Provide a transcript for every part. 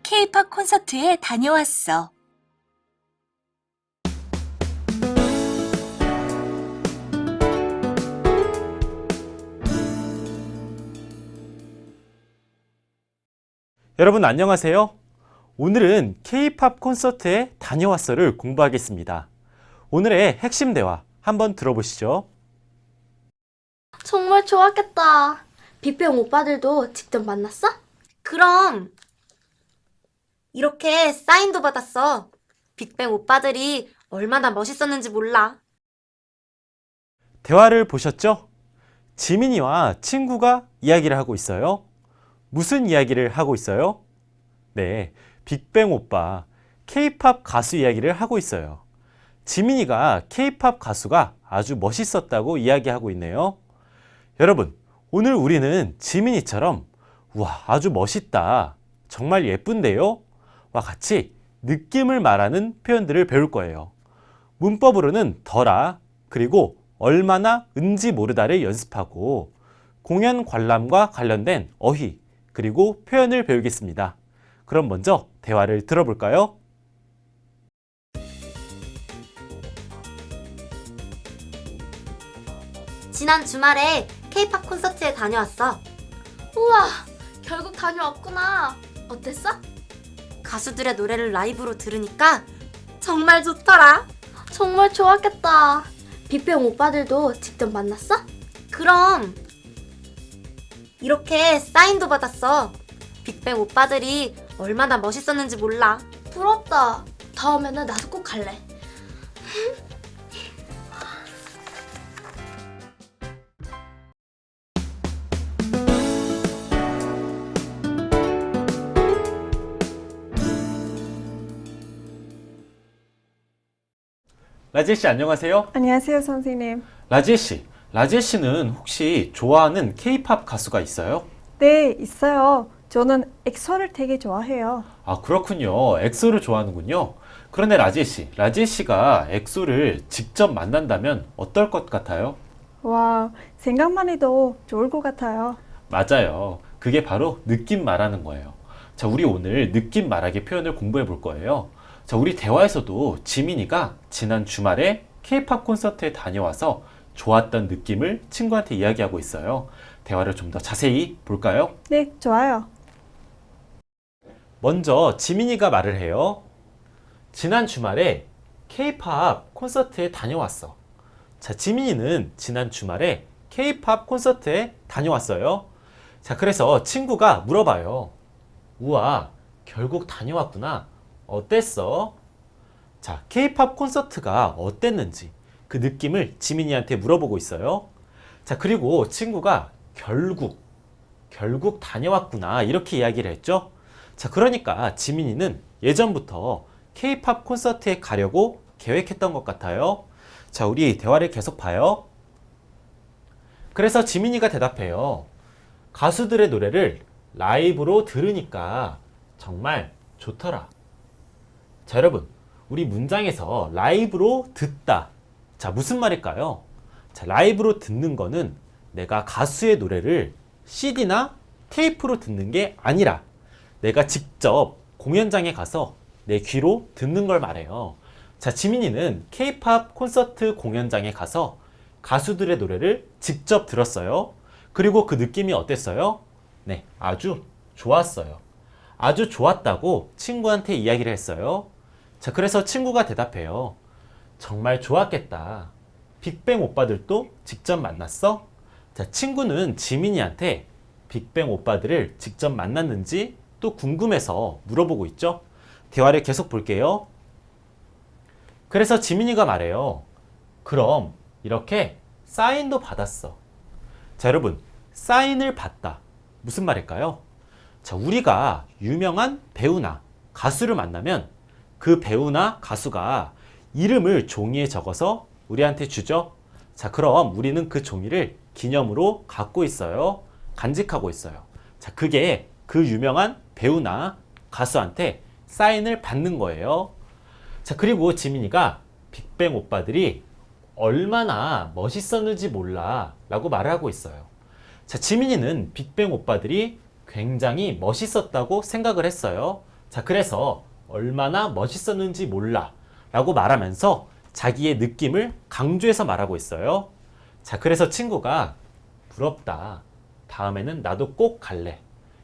K-팝 콘서트에 다녀왔어. 여러분 안녕하세요. 오늘은 K-팝 콘서트에 다녀왔어를 공부하겠습니다. 오늘의 핵심 대화 한번 들어보시죠. 정말 좋았겠다. 빅뱅 오빠들도 직접 만났어? 그럼 이렇게 사인도 받았어. 빅뱅 오빠들이 얼마나 멋있었는지 몰라. 대화를 보셨죠? 지민이와 친구가 이야기를 하고 있어요. 무슨 이야기를 하고 있어요? 네, 빅뱅 오빠, K-팝 가수 이야기를 하고 있어요. 지민이가 K-팝 가수가 아주 멋있었다고 이야기하고 있네요. 여러분, 오늘 우리는 지민이처럼 우와, 아주 멋있다, 정말 예쁜데요? 와 같이 느낌을 말하는 표현들을 배울 거예요. 문법으로는 더라, 그리고 얼마나 은지 모르다를 연습하고 공연 관람과 관련된 어휘, 그리고 표현을 배우겠습니다. 그럼 먼저 대화를 들어볼까요? 지난 주말에 K-팝 콘서트에 다녀왔어. 우와, 결국 다녀왔구나. 어땠어? 가수들의 노래를 라이브로 들으니까 정말 좋더라. 정말 좋았겠다. 빅뱅 오빠들도 직접 만났어? 그럼 이렇게 사인도 받았어. 빅뱅 오빠들이 얼마나 멋있었는지 몰라. 부럽다. 다음에는 나도 꼭 갈래. 라지엘 씨 안녕하세요. 안녕하세요, 선생님. 라지엘 씨는 혹시 좋아하는 K-팝 가수가 있어요? 네, 있어요. 저는 엑소를 되게 좋아해요. 아, 그렇군요. 엑소를 좋아하는군요. 그런데 라지엘 씨가 엑소를 직접 만난다면 어떨 것 같아요? 와, 생각만 해도 좋을 것 같아요. 맞아요. 그게 바로 느낌 말하는 거예요. 자, 우리 오늘 느낌 말하기 표현을 공부해 볼 거예요. 자, 우리 대화에서도 지민이가 지난 주말에 K-팝 콘서트에 다녀와서 좋았던 느낌을 친구한테 이야기하고 있어요. 대화를 좀 더 자세히 볼까요? 네, 좋아요. 먼저 지민이가 말을 해요. 지난 주말에 K-팝 콘서트에 다녀왔어. 자, 지민이는 지난 주말에 K-팝 콘서트에 다녀왔어요. 자, 그래서 친구가 물어봐요. 우와, 결국 다녀왔구나. 어땠어? 자, K-팝 콘서트가 어땠는지 그 느낌을 지민이한테 물어보고 있어요. 자, 그리고 친구가 결국 다녀왔구나 이렇게 이야기를 했죠. 자, 그러니까 지민이는 예전부터 K-팝 콘서트에 가려고 계획했던 것 같아요. 자, 우리 대화를 계속 봐요. 그래서 지민이가 대답해요. 가수들의 노래를 라이브로 들으니까 정말 좋더라. 자, 여러분, 우리 문장에서 라이브로 듣다. 자, 무슨 말일까요? 자, 라이브로 듣는 거는 내가 가수의 노래를 CD나 테이프로 듣는 게 아니라 내가 직접 공연장에 가서 내 귀로 듣는 걸 말해요. 자, 지민이는 K-팝 콘서트 공연장에 가서 가수들의 노래를 직접 들었어요. 그리고 그 느낌이 어땠어요? 네, 아주 좋았어요. 아주 좋았다고 친구한테 이야기를 했어요. 자, 그래서 친구가 대답해요. 정말 좋았겠다. 빅뱅 오빠들도 직접 만났어? 자, 친구는 지민이한테 빅뱅 오빠들을 직접 만났는지 또 궁금해서 물어보고 있죠. 대화를 계속 볼게요. 그래서 지민이가 말해요. 그럼 이렇게 사인도 받았어. 자, 여러분, 사인을 받다. 무슨 말일까요? 자, 우리가 유명한 배우나 가수를 만나면 그 배우나 가수가 이름을 종이에 적어서 우리한테 주죠. 자, 그럼 우리는 그 종이를 기념으로 갖고 있어요. 간직하고 있어요. 자, 그게 그 유명한 배우나 가수한테 사인을 받는 거예요. 자, 그리고 지민이가 빅뱅 오빠들이 얼마나 멋있었는지 몰라 라고 말을 하고 있어요. 자, 지민이는 빅뱅 오빠들이 굉장히 멋있었다고 생각을 했어요. 자, 그래서 얼마나 멋있었는지 몰라 라고 말하면서 자기의 느낌을 강조해서 말하고 있어요. 자, 그래서 친구가 부럽다. 다음에는 나도 꼭 갈래.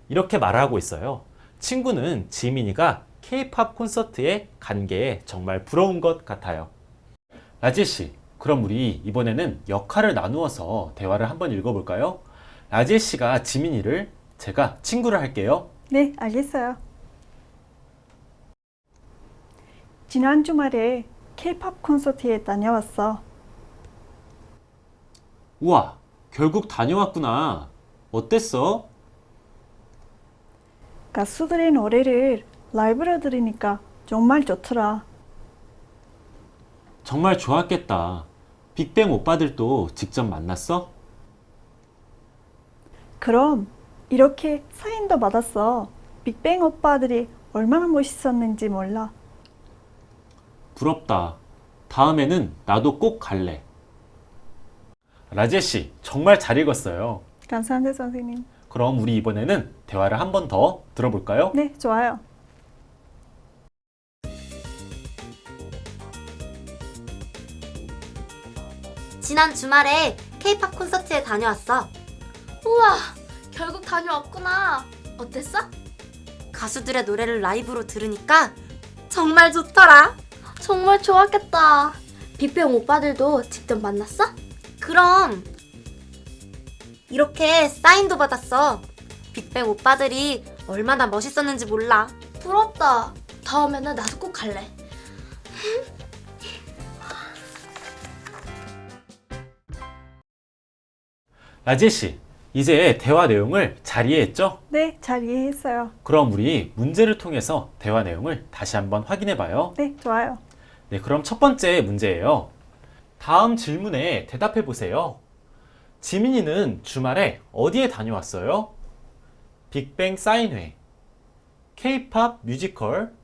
이렇게 말하고 있어요. 친구는 지민이가 K-팝 콘서트에 간 게 정말 부러운 것 같아요. 라지 씨, 그럼 우리 이번에는 역할을 나누어서 대화를 한번 읽어볼까요? 라지 씨가 지민이를, 제가 친구를 할게요. 네, 알겠어요. 지난 주말에 K-팝 콘서트에 다녀왔어. 우와, 결국 다녀왔구나. 어땠어? 가수들의 노래를 라이브로 들으니까 정말 좋더라. 정말 좋았겠다. 빅뱅 오빠들도 직접 만났어? 그럼 이렇게 사인도 받았어. 빅뱅 오빠들이 얼마나 멋있었는지 몰라. 부럽다. 다음에는 나도 꼭 갈래. 라제 씨, 정말 잘 읽었어요. 감사합니다, 선생님. 그럼 우리 이번에는 대화를 한 번 더 들어볼까요? 네, 좋아요. 지난 주말에 K-팝 콘서트에 다녀왔어. 우와, 결국 다녀왔구나. 어땠어? 가수들의 노래를 라이브로 들으니까 정말 좋더라. 정말 좋았겠다. 빅뱅 오빠들도 직접 만났어? 그럼 이렇게 사인도 받았어. 빅뱅 오빠들이 얼마나 멋있었는지 몰라. 부럽다. 다음에는 나도 꼭 갈래. 라제 씨, 이제 대화 내용을 잘 이해했죠? 네, 잘 이해했어요. 그럼 우리 문제를 통해서 대화 내용을 다시 한번 확인해 봐요. 네, 좋아요. 네, 그럼 첫 번째 문제예요. 다음 질문에 대답해 보세요. 지민이는 주말에 어디에 다녀왔어요? 빅뱅 사인회, K-팝 뮤지컬,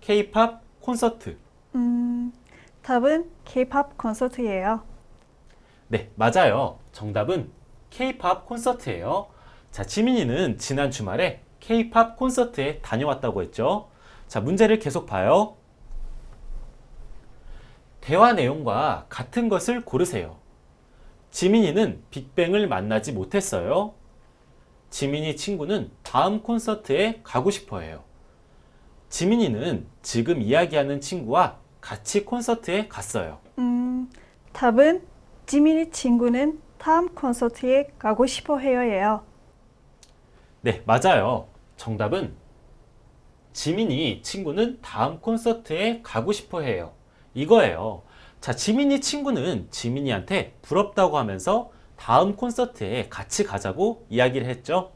K-팝 콘서트. 답은 K-팝 콘서트예요. 네, 맞아요. 정답은 K-팝 콘서트예요. 자, 지민이는 지난 주말에 K-팝 콘서트에 다녀왔다고 했죠. 자, 문제를 계속 봐요. 대화 내용과 같은 것을 고르세요. 지민이는 빅뱅을 만나지 못했어요. 지민이 친구는 다음 콘서트에 가고 싶어 해요. 지민이는 지금 이야기하는 친구와 같이 콘서트에 갔어요. 답은 지민이 친구는 다음 콘서트에 가고 싶어 해요예요. 네, 맞아요. 정답은 지민이 친구는 다음 콘서트에 가고 싶어 해요. 이거예요. 자, 지민이 친구는 지민이한테 부럽다고 하면서 다음 콘서트에 같이 가자고 이야기를 했죠.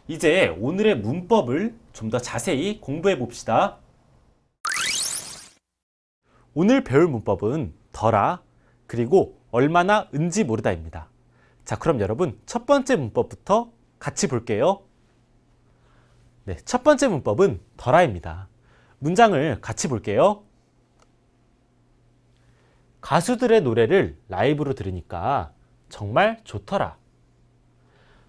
이제 오늘의 문법을 좀 더 자세히 공부해 봅시다. 오늘 배울 문법은 더라, 그리고 얼마나 은지 모르다입니다. 자, 그럼 여러분 첫 번째 문법부터 같이 볼게요. 네, 첫 번째 문법은 더라입니다. 문장을 같이 볼게요. 가수들의 노래를 라이브로 들으니까 정말 좋더라.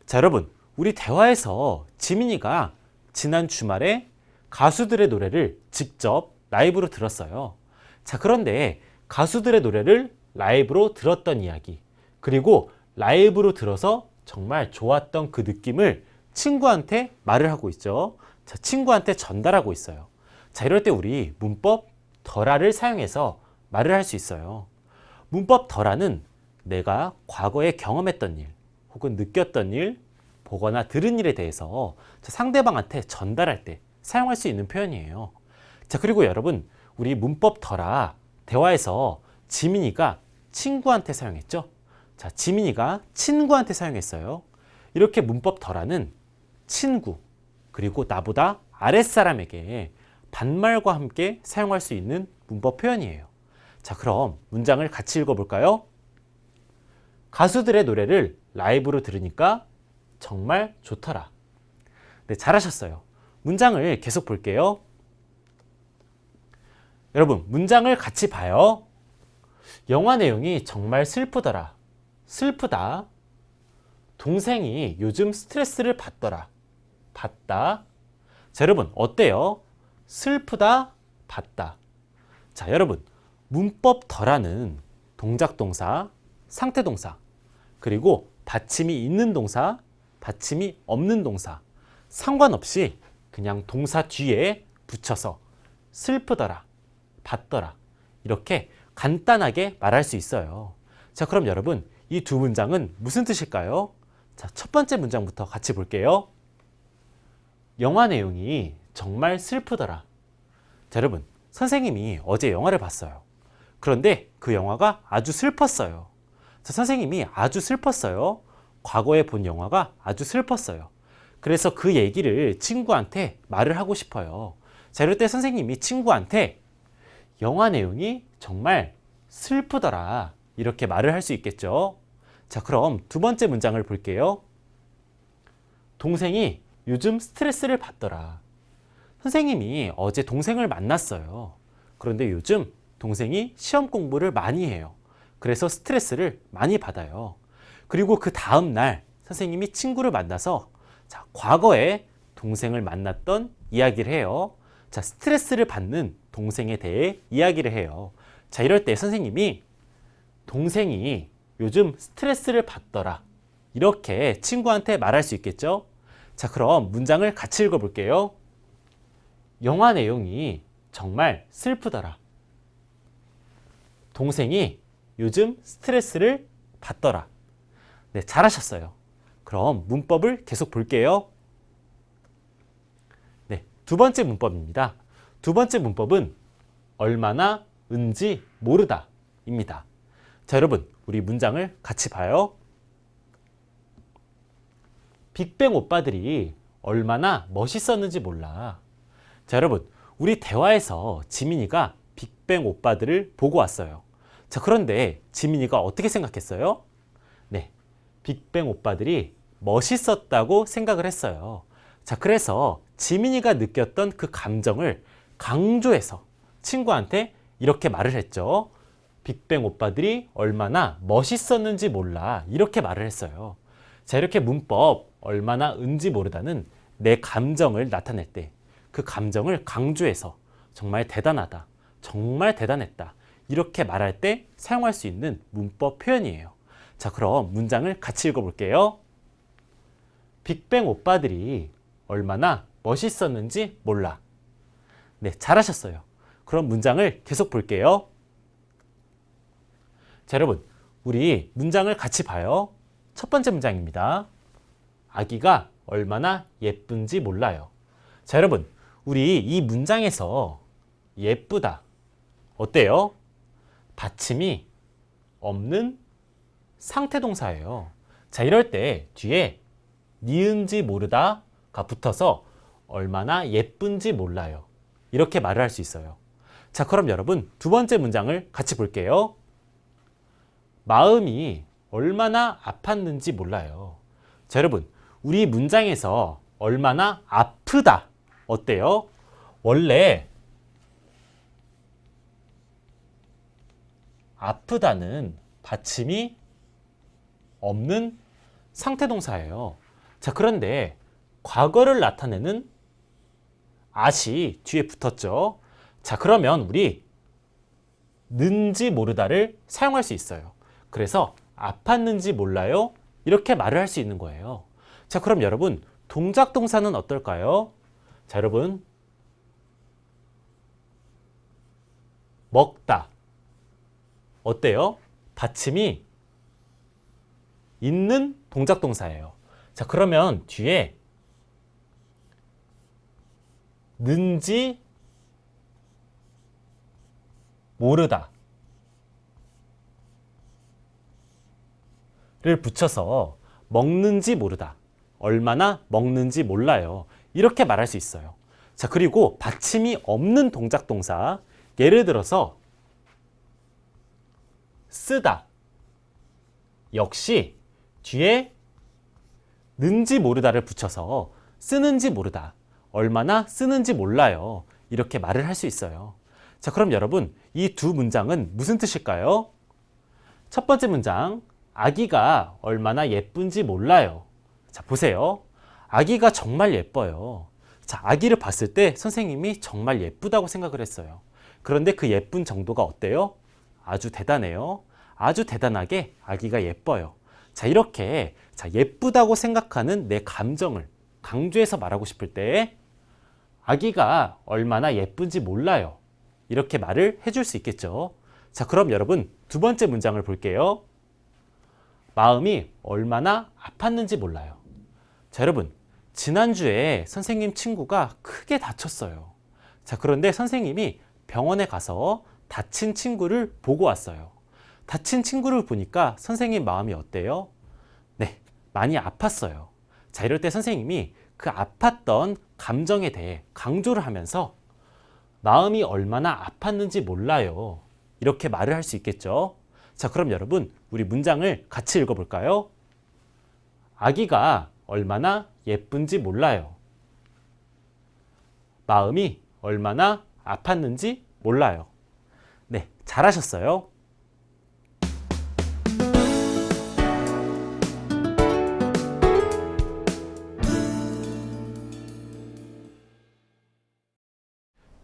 자, 여러분, 우리 대화에서 지민이가 지난 주말에 가수들의 노래를 직접 라이브로 들었어요. 자, 그런데 가수들의 노래를 라이브로 들었던 이야기, 그리고 라이브로 들어서 정말 좋았던 그 느낌을 친구한테 말을 하고 있죠. 자, 친구한테 전달하고 있어요. 자, 이럴 때 우리 문법 더라를 사용해서 말을 할 수 있어요. 문법 더라는 내가 과거에 경험했던 일, 혹은 느꼈던 일, 보거나 들은 일에 대해서 상대방한테 전달할 때 사용할 수 있는 표현이에요. 자, 그리고 여러분, 우리 문법 더라 대화에서 지민이가 친구한테 사용했죠. 자, 지민이가 친구한테 사용했어요. 이렇게 문법 더라는 친구, 그리고 나보다 아랫사람에게 반말과 함께 사용할 수 있는 문법 표현이에요. 자, 그럼 문장을 같이 읽어볼까요? 가수들의 노래를 라이브로 들으니까 정말 좋더라. 네, 잘하셨어요. 문장을 계속 볼게요. 여러분, 문장을 같이 봐요. 영화 내용이 정말 슬프더라. 슬프다. 동생이 요즘 스트레스를 받더라. 받다. 자, 여러분 어때요? 슬프다, 봤다. 자, 여러분 문법 덜하는 동작동사, 상태동사, 그리고 받침이 있는 동사, 받침이 없는 동사 상관없이 그냥 동사 뒤에 붙여서 슬프더라, 봤더라 이렇게 간단하게 말할 수 있어요. 자, 그럼 여러분 이 두 문장은 무슨 뜻일까요? 자, 첫 번째 문장부터 같이 볼게요. 영화 내용이 정말 슬프더라. 자, 여러분 선생님이 어제 영화를 봤어요. 그런데 그 영화가 아주 슬펐어요. 자, 선생님이 아주 슬펐어요. 과거에 본 영화가 아주 슬펐어요. 그래서 그 얘기를 친구한테 말을 하고 싶어요. 자, 이럴 때 선생님이 친구한테 영화 내용이 정말 슬프더라 이렇게 말을 할 수 있겠죠. 자, 그럼 두 번째 문장을 볼게요. 동생이 요즘 스트레스를 받더라. 선생님이 어제 동생을 만났어요. 그런데 요즘 동생이 시험 공부를 많이 해요. 그래서 스트레스를 많이 받아요. 그리고 그 다음 날 선생님이 친구를 만나서 자, 과거에 동생을 만났던 이야기를 해요. 자, 스트레스를 받는 동생에 대해 이야기를 해요. 자, 이럴 때 선생님이 동생이 요즘 스트레스를 받더라 이렇게 친구한테 말할 수 있겠죠. 자, 그럼 문장을 같이 읽어볼게요. 영화 내용이 정말 슬프더라. 동생이 요즘 스트레스를 받더라. 네, 잘하셨어요. 그럼 문법을 계속 볼게요. 네, 두 번째 문법입니다. 두 번째 문법은 얼마나 은지 모르다 입니다. 자, 여러분 우리 문장을 같이 봐요. 빅뱅 오빠들이 얼마나 멋있었는지 몰라. 자, 여러분 우리 대화에서 지민이가 빅뱅 오빠들을 보고 왔어요. 자, 그런데 지민이가 어떻게 생각했어요? 네, 빅뱅 오빠들이 멋있었다고 생각을 했어요. 자, 그래서 지민이가 느꼈던 그 감정을 강조해서 친구한테 이렇게 말을 했죠. 빅뱅 오빠들이 얼마나 멋있었는지 몰라 이렇게 말을 했어요. 자, 이렇게 문법 얼마나 은지 모르다는 내 감정을 나타낼 때 그 감정을 강조해서 정말 대단하다, 정말 대단했다 이렇게 말할 때 사용할 수 있는 문법 표현이에요. 자, 그럼 문장을 같이 읽어볼게요. 빅뱅 오빠들이 얼마나 멋있었는지 몰라. 네, 잘하셨어요. 그럼 문장을 계속 볼게요. 자, 여러분 우리 문장을 같이 봐요. 첫 번째 문장입니다. 아기가 얼마나 예쁜지 몰라요. 자, 여러분 우리 이 문장에서 예쁘다 어때요? 받침이 없는 상태동사예요. 자, 이럴 때 뒤에 니은지 모르다가 붙어서 얼마나 예쁜지 몰라요 이렇게 말을 할 수 있어요. 자, 그럼 여러분 두 번째 문장을 같이 볼게요. 마음이 얼마나 아팠는지 몰라요. 자, 여러분 우리 문장에서 얼마나 아프다 어때요? 원래 아프다는 받침이 없는 상태동사예요. 자, 그런데 과거를 나타내는 at이 뒤에 붙었죠. 자, 그러면 우리 는지 모르다를 사용할 수 있어요. 그래서 아팠는지 몰라요 이렇게 말을 할 수 있는 거예요. 자, 그럼 여러분 동작 동사는 어떨까요? 자, 여러분 먹다 어때요? 받침이 있는 동작 동사예요. 자, 그러면 뒤에 는지 모르다 를 붙여서 먹는지 모르다, 얼마나 먹는지 몰라요 이렇게 말할 수 있어요. 자, 그리고 받침이 없는 동작 동사 예를 들어서 쓰다 역시 뒤에 는지 모르다를 붙여서 쓰는지 모르다, 얼마나 쓰는지 몰라요 이렇게 말을 할 수 있어요. 자, 그럼 여러분 이 두 문장은 무슨 뜻일까요? 첫 번째 문장 아기가 얼마나 예쁜지 몰라요. 자, 보세요. 아기가 정말 예뻐요. 자, 아기를 봤을 때 선생님이 정말 예쁘다고 생각을 했어요. 그런데 그 예쁜 정도가 어때요? 아주 대단해요. 아주 대단하게 아기가 예뻐요. 자, 이렇게 예쁘다고 생각하는 내 감정을 강조해서 말하고 싶을 때 아기가 얼마나 예쁜지 몰라요. 이렇게 말을 해줄 수 있겠죠. 자, 그럼 여러분 두 번째 문장을 볼게요. 마음이 얼마나 아팠는지 몰라요. 자, 여러분 지난주에 선생님 친구가 크게 다쳤어요. 자, 그런데 선생님이 병원에 가서 다친 친구를 보고 왔어요. 다친 친구를 보니까 선생님 마음이 어때요? 네, 많이 아팠어요. 자, 이럴 때 선생님이 그 아팠던 감정에 대해 강조를 하면서 마음이 얼마나 아팠는지 몰라요. 이렇게 말을 할 수 있겠죠. 자, 그럼 여러분 우리 문장을 같이 읽어볼까요? 아기가 얼마나 예쁜지 몰라요. 마음이 얼마나 아팠는지 몰라요. 네, 잘하셨어요.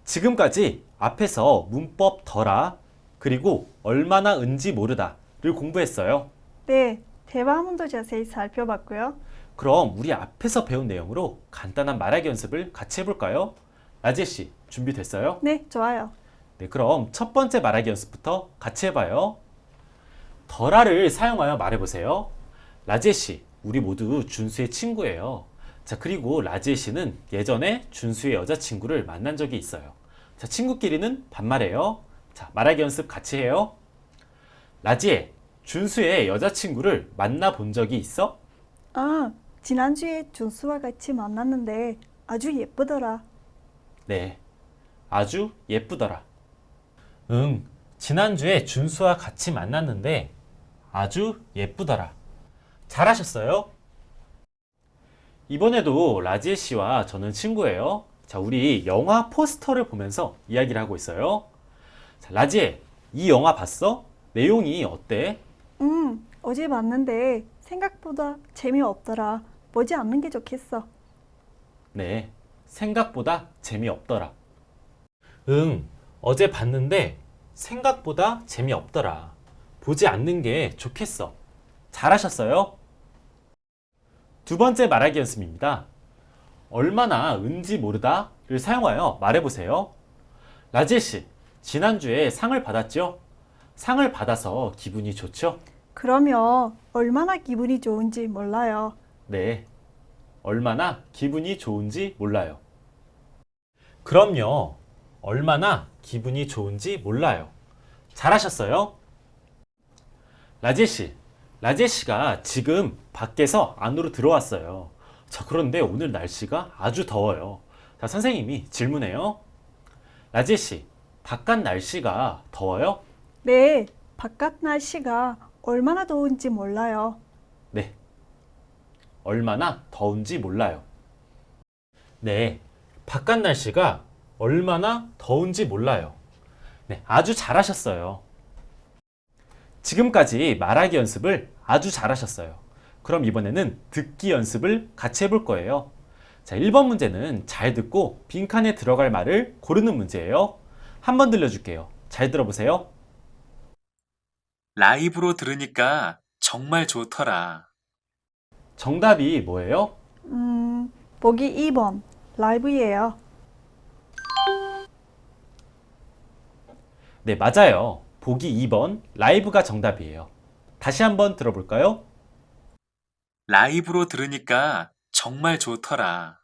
지금까지 앞에서 문법 덜아 그리고 얼마나 은지 모르다를 공부했어요. 네, 대화문도 자세히 살펴봤고요. 그럼 우리 앞에서 배운 내용으로 간단한 말하기 연습을 같이 해볼까요? 라지혜 씨, 준비됐어요? 네, 좋아요. 네, 그럼 첫 번째 말하기 연습부터 같이 해봐요. 덜아를 사용하여 말해보세요. 라지혜 씨, 우리 모두 준수의 친구예요. 자, 그리고 라지혜 씨는 예전에 준수의 여자친구를 만난 적이 있어요. 자, 친구끼리는 반말해요. 자, 말하기 연습 같이 해요. 라지혜, 준수의 여자친구를 만나본 적이 있어? 아, 지난주에 준수와 같이 만났는데 아주 예쁘더라. 네, 아주 예쁘더라. 응, 지난주에 준수와 같이 만났는데 아주 예쁘더라. 잘하셨어요. 이번에도 라지혜 씨와 저는 친구예요. 자, 우리 영화 포스터를 보면서 이야기를 하고 있어요. 자, 라지혜, 이 영화 봤어? 내용이 어때? 어제 봤는데 생각보다 재미없더라. 보지 않는 게 좋겠어. 네, 생각보다 재미없더라. 응, 어제 봤는데 생각보다 재미없더라. 보지 않는 게 좋겠어. 잘하셨어요. 두 번째 말하기 연습입니다. 얼마나 은지 모르다를 사용하여 말해보세요. 라지혜 씨, 지난주에 상을 받았죠? 상을 받아서 기분이 좋죠? 그러면 얼마나 기분이 좋은지 몰라요. 네, 얼마나 기분이 좋은지 몰라요. 그럼요, 얼마나 기분이 좋은지 몰라요. 잘하셨어요. 라지혜 씨, 라지혜 씨가 지금 밖에서 안으로 들어왔어요. 자, 그런데 오늘 날씨가 아주 더워요. 자, 선생님이 질문해요. 라지혜 씨, 바깥 날씨가 더워요? 네, 바깥 날씨가 얼마나 더운지 몰라요. 네, 얼마나 더운지 몰라요. 네, 바깥 날씨가 얼마나 더운지 몰라요. 네, 아주 잘하셨어요. 지금까지 말하기 연습을 아주 잘하셨어요. 그럼 이번에는 듣기 연습을 같이 해볼 거예요. 자, 1번 문제는 잘 듣고 빈칸에 들어갈 말을 고르는 문제예요. 한번 들려줄게요. 잘 들어보세요. 라이브로 들으니까 정말 좋더라. 정답이 뭐예요? 보기 2번, 라이브예요. 네, 맞아요. 보기 2번 라이브가 정답이에요. 다시 한번 들어볼까요? 라이브로 들으니까 정말 좋더라.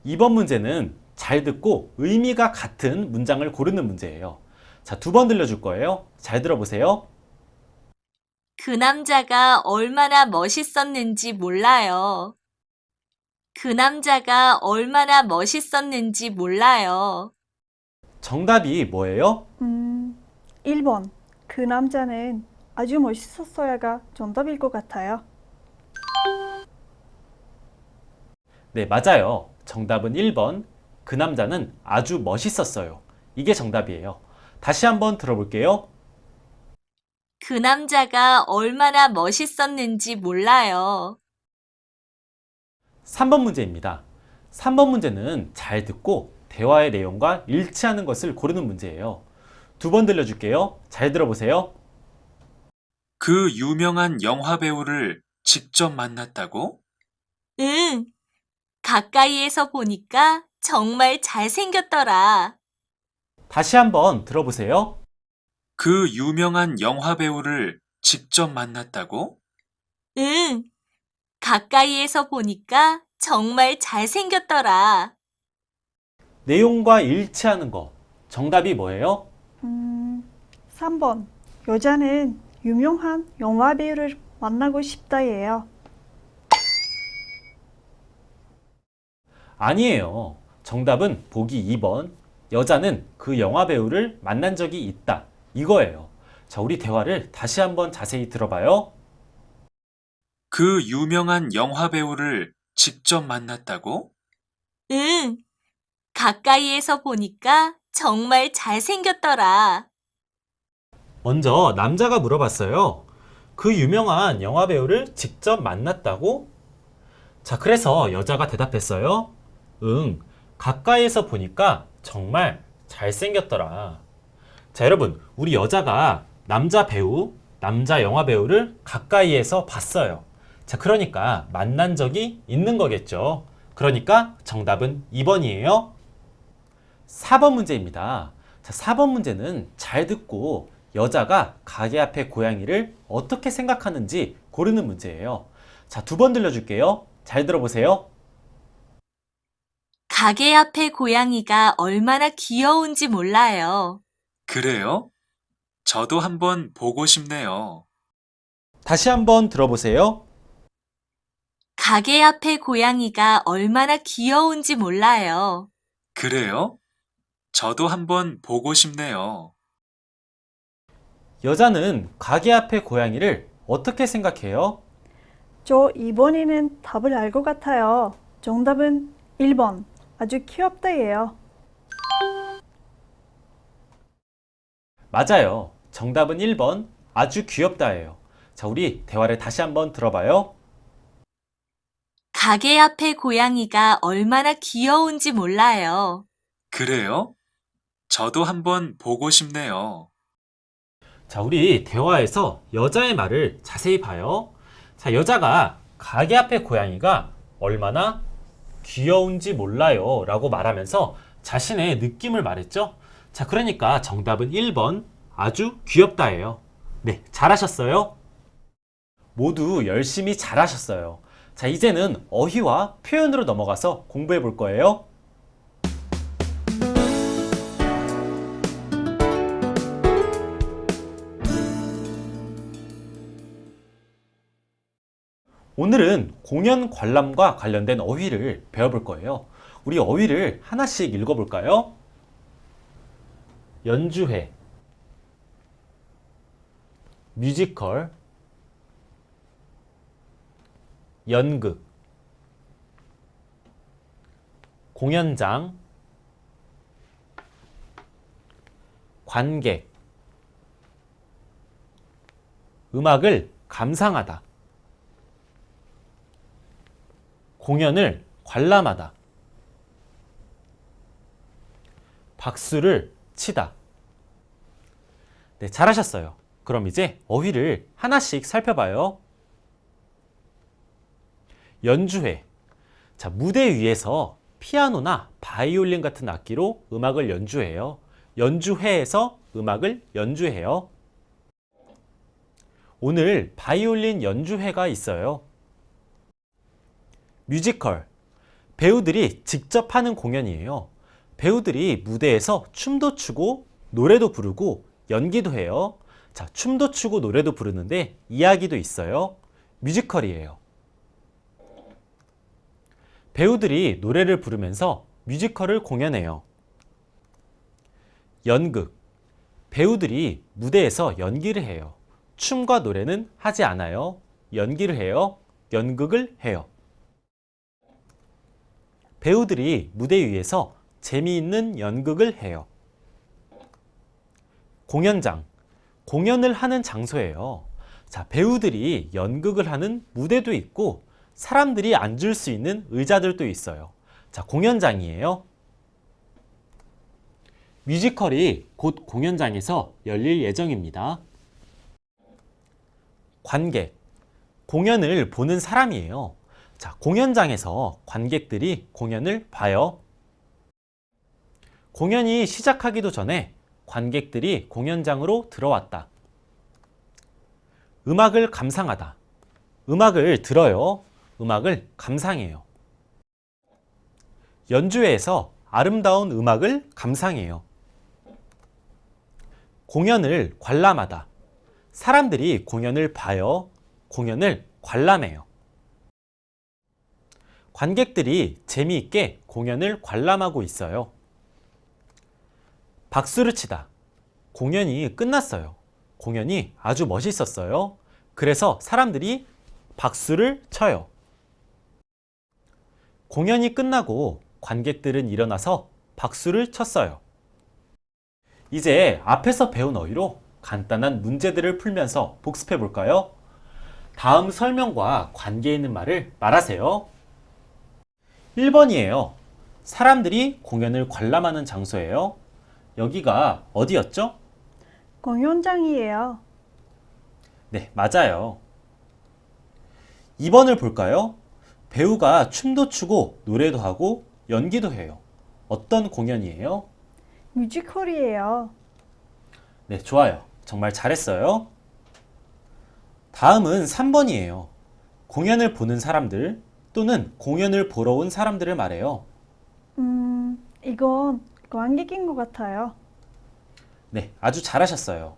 2번 문제는 잘 듣고 의미가 같은 문장을 고르는 문제예요. 자, 두 번 들려줄 거예요. 잘 들어보세요. 그 남자가 얼마나 멋있었는지 몰라요. 그 남자가 얼마나 멋있었는지 몰라요. 정답이 뭐예요? 1번, 그 남자는 아주 멋있었어야가 정답일 것 같아요. 네, 맞아요. 정답은 1번. 그 남자는 아주 멋있었어요. 이게 정답이에요. 다시 한번 들어볼게요. 그 남자가 얼마나 멋있었는지 몰라요. 3번 문제입니다. 3번 문제는 잘 듣고 대화의 내용과 일치하는 것을 고르는 문제예요. 두 번 들려줄게요. 잘 들어보세요. 그 유명한 영화 배우를 직접 만났다고? 응, 가까이에서 보니까 정말 잘생겼더라. 다시 한번 들어보세요. 그 유명한 영화 배우를 직접 만났다고? 응, 가까이에서 보니까 정말 잘생겼더라. 내용과 일치하는 거. 정답이 뭐예요? 3번. 여자는 유명한 영화 배우를 만나고 싶다예요. 아니에요. 정답은 보기 2번. 여자는 그 영화 배우를 만난 적이 있다. 이거예요. 자, 우리 대화를 다시 한번 자세히 들어봐요. 그 유명한 영화 배우를 직접 만났다고? 응, 가까이에서 보니까 정말 잘생겼더라. 먼저 남자가 물어봤어요. 그 유명한 영화 배우를 직접 만났다고? 자, 그래서 여자가 대답했어요. 응, 가까이에서 보니까 정말 잘생겼더라. 자, 여러분, 우리 여자가 남자 배우, 남자 영화 배우를 가까이에서 봤어요. 자, 그러니까 만난 적이 있는 거겠죠. 그러니까 정답은 2번이에요. 4번 문제입니다. 자, 4번 문제는 잘 듣고 여자가 가게 앞의 고양이를 어떻게 생각하는지 고르는 문제예요. 자, 두 번 들려줄게요. 잘 들어보세요. 가게 앞의 고양이가 얼마나 귀여운지 몰라요. 그래요? 저도 한번 보고 싶네요. 다시 한번 들어보세요. 가게 앞의 고양이가 얼마나 귀여운지 몰라요. 그래요? 저도 한번 보고 싶네요. 여자는 가게 앞의 고양이를 어떻게 생각해요? 저 이번에는 답을 알 것 같아요. 정답은 1번. 아주 귀엽다예요. 맞아요. 정답은 1번. 아주 귀엽다예요. 자, 우리 대화를 다시 한번 들어봐요. 가게 앞의 고양이가 얼마나 귀여운지 몰라요. 그래요? 저도 한번 보고 싶네요. 자, 우리 대화에서 여자의 말을 자세히 봐요. 자, 여자가 가게 앞의 고양이가 얼마나 귀여운지 몰라요 라고 말하면서 자신의 느낌을 말했죠. 자, 그러니까 정답은 1번 아주 귀엽다예요. 네, 잘하셨어요. 모두 열심히 잘하셨어요. 자, 이제는 어휘와 표현으로 넘어가서 공부해 볼 거예요. 오늘은 공연 관람과 관련된 어휘를 배워볼 거예요. 우리 어휘를 하나씩 읽어볼까요? 연주회, 뮤지컬, 연극, 공연장, 관객, 음악을 감상하다, 공연을 관람하다, 박수를 치다. 네, 잘하셨어요. 그럼 이제 어휘를 하나씩 살펴봐요. 연주회. 자, 무대 위에서 피아노나 바이올린 같은 악기로 음악을 연주해요. 연주회에서 음악을 연주해요. 오늘 바이올린 연주회가 있어요. 뮤지컬. 배우들이 직접 하는 공연이에요. 배우들이 무대에서 춤도 추고 노래도 부르고 연기도 해요. 자, 춤도 추고 노래도 부르는데 이야기도 있어요. 뮤지컬이에요. 배우들이 노래를 부르면서 뮤지컬을 공연해요. 연극. 배우들이 무대에서 연기를 해요. 춤과 노래는 하지 않아요. 연기를 해요. 연극을 해요. 배우들이 무대 위에서 재미있는 연극을 해요. 공연장. 공연을 하는 장소예요. 자, 배우들이 연극을 하는 무대도 있고 사람들이 앉을 수 있는 의자들도 있어요. 자, 공연장이에요. 뮤지컬이 곧 공연장에서 열릴 예정입니다. 관객, 공연을 보는 사람이에요. 자, 공연장에서 관객들이 공연을 봐요. 공연이 시작하기도 전에 관객들이 공연장으로 들어왔다. 음악을 감상하다. 음악을 들어요. 음악을 감상해요. 연주회에서 아름다운 음악을 감상해요. 공연을 관람하다. 사람들이 공연을 봐요. 공연을 관람해요. 관객들이 재미있게 공연을 관람하고 있어요. 박수를 치다. 공연이 끝났어요. 공연이 아주 멋있었어요. 그래서 사람들이 박수를 쳐요. 공연이 끝나고 관객들은 일어나서 박수를 쳤어요. 이제 앞에서 배운 어휘로 간단한 문제들을 풀면서 복습해 볼까요? 다음 설명과 관계 있는 말을 말하세요. 1번이에요. 사람들이 공연을 관람하는 장소예요. 여기가 어디였죠? 공연장이에요. 네, 맞아요. 2번을 볼까요? 배우가 춤도 추고 노래도 하고 연기도 해요. 어떤 공연이에요? 뮤지컬이에요. 네, 좋아요. 정말 잘했어요. 다음은 3번이에요. 공연을 보는 사람들 또는 공연을 보러 온 사람들을 말해요. 이건 관객인 것 같아요. 네, 아주 잘하셨어요.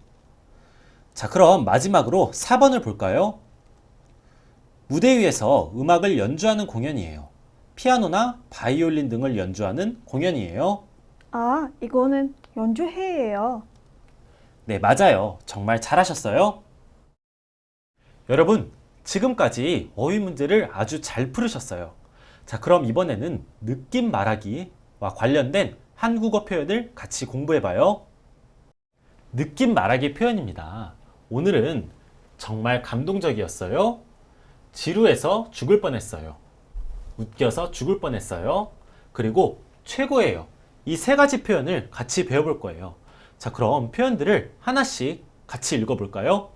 자, 그럼 마지막으로 4번을 볼까요? 무대 위에서 음악을 연주하는 공연이에요. 피아노나 바이올린 등을 연주하는 공연이에요. 아, 이거는 연주회예요. 네, 맞아요. 정말 잘하셨어요. 여러분, 지금까지 어휘 문제를 아주 잘 풀으셨어요. 자, 그럼 이번에는 느낌 말하기와 관련된 한국어 표현을 같이 공부해봐요. 느낌 말하기 표현입니다. 오늘은 정말 감동적이었어요. 지루해서 죽을 뻔했어요. 웃겨서 죽을 뻔했어요. 그리고 최고예요. 이 세 가지 표현을 같이 배워볼 거예요. 자, 그럼 표현들을 하나씩 같이 읽어볼까요?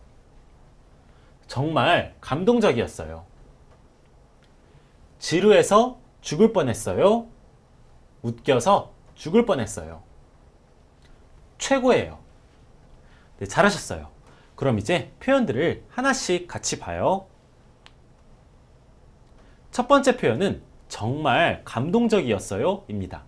정말 감동적이었어요. 지루해서 죽을 뻔했어요. 웃겨서 죽을 뻔했어요. 최고예요. 네, 잘하셨어요. 그럼 이제 표현들을 하나씩 같이 봐요. 첫 번째 표현은 정말 감동적이었어요 입니다.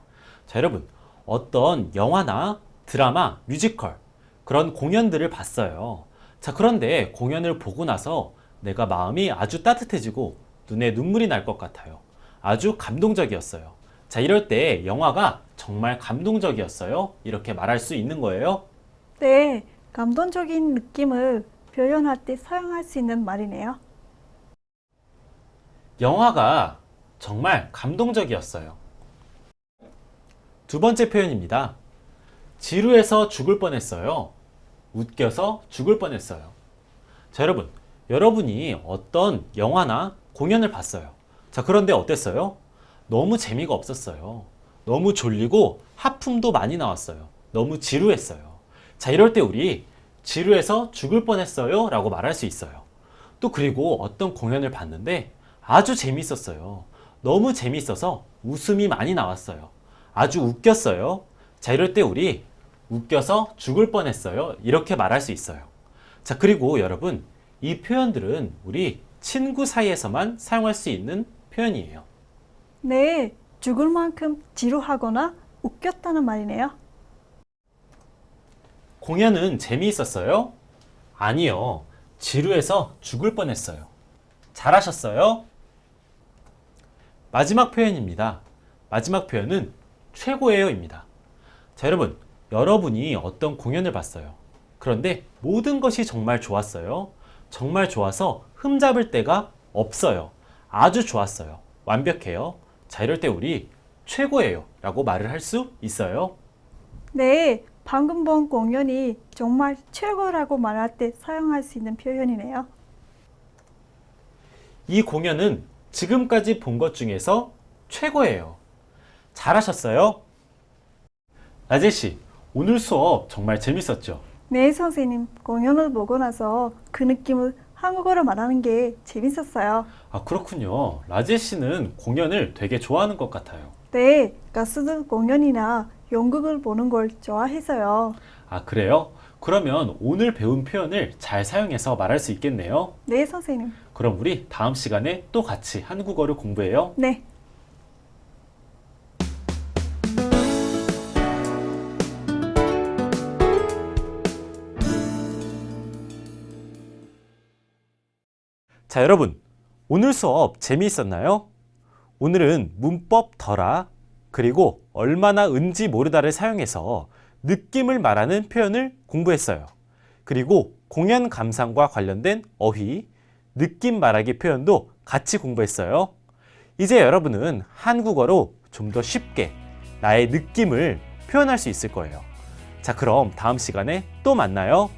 자, 여러분, 어떤 영화나 드라마, 뮤지컬 그런 공연들을 봤어요. 자, 그런데 공연을 보고 나서 내가 마음이 아주 따뜻해지고 눈에 눈물이 날 것 같아요. 아주 감동적이었어요. 자, 이럴 때 영화가 정말 감동적이었어요. 이렇게 말할 수 있는 거예요. 네, 감동적인 느낌을 표현할 때 사용할 수 있는 말이네요. 영화가 정말 감동적이었어요. 두 번째 표현입니다. 지루해서 죽을 뻔했어요. 웃겨서 죽을 뻔했어요. 자, 여러분, 여러분이 어떤 영화나 공연을 봤어요. 자, 그런데 어땠어요? 너무 재미가 없었어요. 너무 졸리고 하품도 많이 나왔어요. 너무 지루했어요. 자, 이럴 때 우리 지루해서 죽을 뻔했어요 라고 말할 수 있어요. 또 그리고 어떤 공연을 봤는데 아주 재밌었어요. 너무 재밌어서 웃음이 많이 나왔어요. 아주 웃겼어요. 자, 이럴 때 우리 웃겨서 죽을 뻔했어요. 이렇게 말할 수 있어요. 자, 그리고 여러분, 이 표현들은 우리 친구 사이에서만 사용할 수 있는 표현이에요. 네, 죽을 만큼 지루하거나 웃겼다는 말이네요. 공연은 재미있었어요? 아니요. 지루해서 죽을 뻔했어요. 잘하셨어요? 마지막 표현입니다. 마지막 표현은 최고예요입니다. 자, 여러분, 여러분이 어떤 공연을 봤어요. 그런데 모든 것이 정말 좋았어요. 정말 좋아서 흠잡을 데가 없어요. 아주 좋았어요. 완벽해요. 자, 이럴 때 우리 최고예요 라고 말을 할 수 있어요. 네, 방금 본 공연이 정말 최고라고 말할 때 사용할 수 있는 표현이네요. 이 공연은 지금까지 본 것 중에서 최고예요. 잘하셨어요. 라젤 씨, 오늘 수업 정말 재밌었죠? 네, 선생님. 공연을 보고 나서 그 느낌을 한국어로 말하는 게 재밌었어요. 아, 그렇군요. 라젤 씨는 공연을 되게 좋아하는 것 같아요. 네, 가수들 공연이나 연극을 보는 걸 좋아해서요. 아, 그래요? 그러면 오늘 배운 표현을 잘 사용해서 말할 수 있겠네요. 네, 선생님. 그럼 우리 다음 시간에 또 같이 한국어를 공부해요. 네. 자, 여러분, 오늘 수업 재미있었나요? 오늘은 문법 덜아 그리고 얼마나 은지 모르다를 사용해서 느낌을 말하는 표현을 공부했어요. 그리고 공연 감상과 관련된 어휘, 느낌 말하기 표현도 같이 공부했어요. 이제 여러분은 한국어로 좀 더 쉽게 나의 느낌을 표현할 수 있을 거예요. 자, 그럼 다음 시간에 또 만나요.